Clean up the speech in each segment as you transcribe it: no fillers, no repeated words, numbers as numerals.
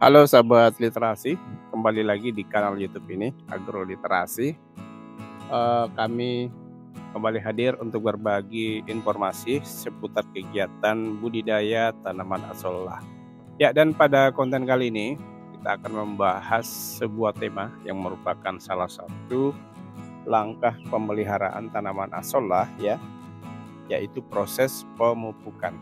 Halo sahabat literasi, kembali lagi di kanal YouTube ini, Agroliterasi. Kami kembali hadir untuk berbagi informasi seputar kegiatan budidaya tanaman asollah. Ya, dan pada konten kali ini kita akan membahas sebuah tema yang merupakan salah satu langkah pemeliharaan tanaman asollah, ya, yaitu proses pemupukan.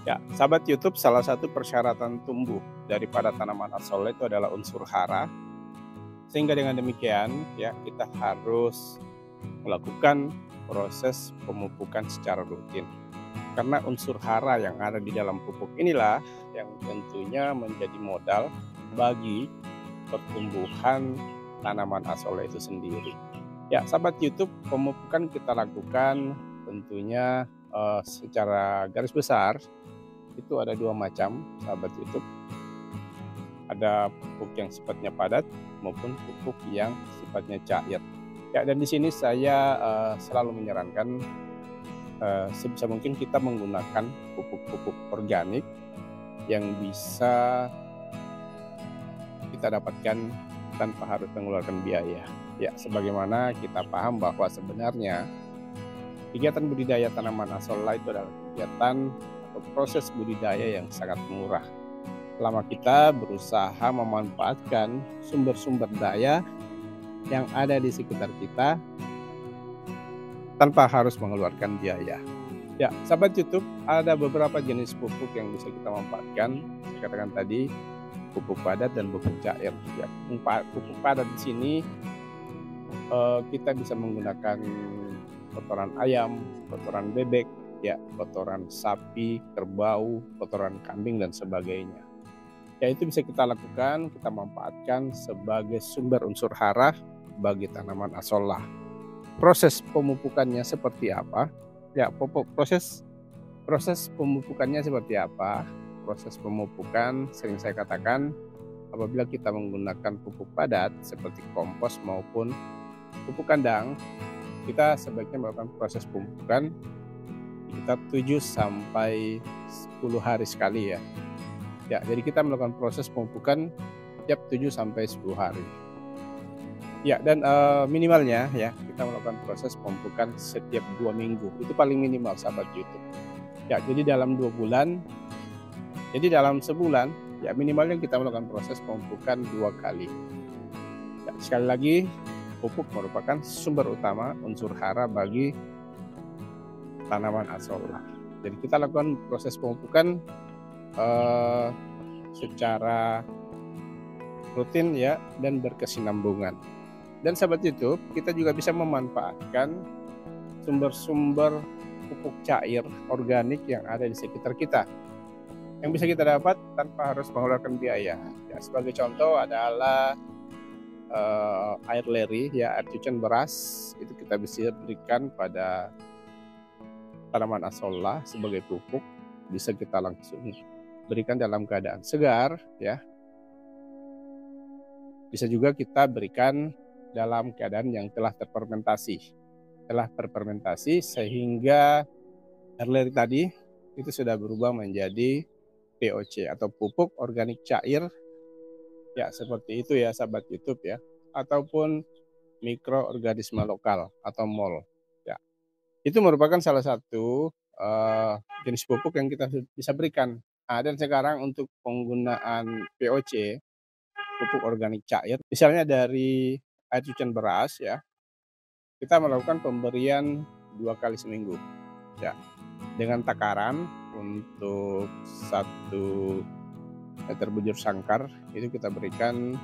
Ya, sahabat YouTube, salah satu persyaratan tumbuh daripada tanaman asollah itu adalah unsur hara. Sehingga dengan demikian, ya, kita harus melakukan proses pemupukan secara rutin. Karena unsur hara yang ada di dalam pupuk inilah yang tentunya menjadi modal bagi pertumbuhan tanaman asollah itu sendiri. Ya, sahabat YouTube, pemupukan kita lakukan tentunya secara garis besar itu ada dua macam, sahabat YouTube. Ada pupuk yang sifatnya padat maupun pupuk yang sifatnya cair. Ya, dan di sini saya selalu menyarankan sebisa mungkin kita menggunakan pupuk-pupuk organik yang bisa kita dapatkan tanpa harus mengeluarkan biaya. Ya, sebagaimana kita paham bahwa sebenarnya kegiatan budidaya tanaman asollah itu adalah kegiatan atau proses budidaya yang sangat murah. Selama kita berusaha memanfaatkan sumber-sumber daya yang ada di sekitar kita tanpa harus mengeluarkan biaya. Ya, sahabat YouTube, ada beberapa jenis pupuk yang bisa kita manfaatkan. Saya katakan tadi, pupuk padat dan pupuk cair. Ya, pupuk padat di sini kita bisa menggunakan kotoran ayam, kotoran bebek, ya, kotoran sapi, kerbau, kotoran kambing dan sebagainya. Ya, itu bisa kita lakukan, kita manfaatkan sebagai sumber unsur hara bagi tanaman asollah. Proses pemupukannya seperti apa? Ya, proses pemupukannya seperti apa? Proses pemupukan sering saya katakan apabila kita menggunakan pupuk padat seperti kompos maupun pupuk kandang, kita sebaiknya melakukan proses pemupukan kita 7 sampai 10 hari sekali, ya. Ya, jadi kita melakukan proses pemupukan setiap 7 sampai 10 hari. Ya, dan minimalnya, ya, kita melakukan proses pemupukan setiap 2 minggu. Itu paling minimal, sahabat YouTube. Ya, jadi dalam 2 bulan, jadi dalam sebulan, ya, minimalnya kita melakukan proses pemupukan 2 kali. Ya, sekali lagi, pupuk merupakan sumber utama unsur hara bagi tanaman asollah. Jadi kita lakukan proses pemupukan secara rutin, ya, dan berkesinambungan. Dan sahabat YouTube, kita juga bisa memanfaatkan sumber-sumber pupuk cair organik yang ada di sekitar kita yang bisa kita dapat tanpa harus mengeluarkan biaya. Ya, sebagai contoh adalah air leri, ya, air cucian beras, itu kita bisa berikan pada tanaman asollah sebagai pupuk. Bisa kita langsung berikan dalam keadaan segar, ya. Bisa juga kita berikan dalam keadaan yang telah terfermentasi sehingga air leri tadi itu sudah berubah menjadi POC atau pupuk organik cair. Ya, seperti itu, ya, sahabat YouTube, ya, ataupun mikroorganisme lokal atau MOL. Ya, itu merupakan salah satu jenis pupuk yang kita bisa berikan. Nah, dan sekarang untuk penggunaan POC, pupuk organik cair, misalnya dari air cucian beras, ya, kita melakukan pemberian 2 kali seminggu, ya, dengan takaran untuk 1 meter bujur sangkar itu kita berikan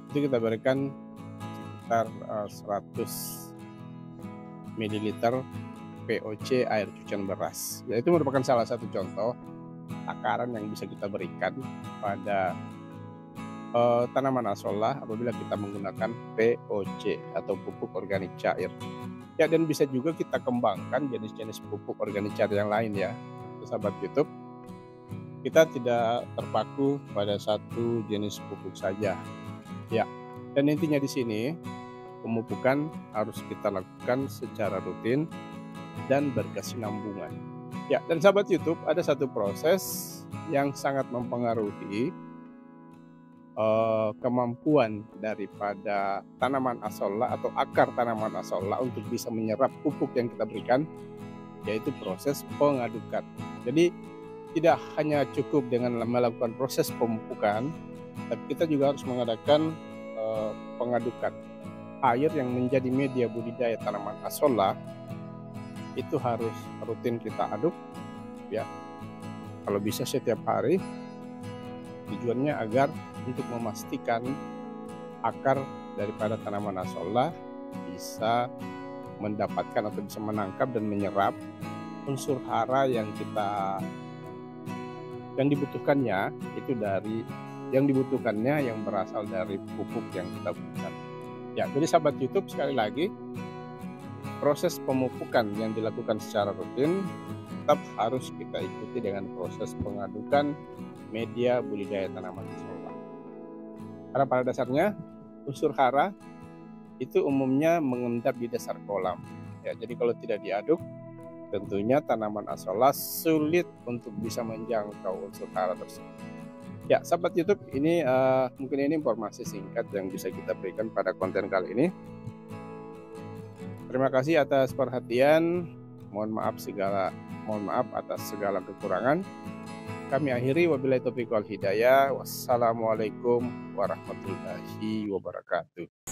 sekitar 100 ml POC air cucian beras. Ya, itu merupakan salah satu contoh takaran yang bisa kita berikan pada tanaman asollah apabila kita menggunakan POC atau pupuk organik cair. Ya, dan bisa juga kita kembangkan jenis-jenis pupuk organik cair yang lain, ya, sahabat YouTube. Kita tidak terpaku pada satu jenis pupuk saja. Ya, dan intinya di sini pemupukan harus kita lakukan secara rutin dan berkesinambungan. Ya, dan sahabat YouTube, ada satu proses yang sangat mempengaruhi kemampuan daripada tanaman asolla atau akar tanaman asolla untuk bisa menyerap pupuk yang kita berikan, yaitu proses pengadukan. Jadi tidak hanya cukup dengan melakukan proses pemupukan, tapi kita juga harus mengadakan pengadukan. Air yang menjadi media budidaya tanaman asolla itu harus rutin kita aduk, ya. Kalau bisa setiap hari. Tujuannya agar untuk memastikan akar daripada tanaman asolla bisa mendapatkan atau bisa menangkap dan menyerap unsur hara yang dibutuhkannya itu dari yang berasal dari pupuk yang kita berikan. Ya, jadi sahabat YouTube, sekali lagi proses pemupukan yang dilakukan secara rutin tetap harus kita ikuti dengan proses pengadukan media budidaya tanaman asolla. Karena pada dasarnya unsur hara itu umumnya mengendap di dasar kolam. Ya, jadi kalau tidak diaduk, tentunya tanaman asolla sulit untuk bisa menjangkau unsur hara tersebut. Ya, sahabat YouTube, ini mungkin ini informasi singkat yang bisa kita berikan pada konten kali ini. Terima kasih atas perhatian. Mohon maaf atas segala kekurangan. Kami akhiri, wabillahi taufiq wal hidayah. Wassalamualaikum warahmatullahi wabarakatuh.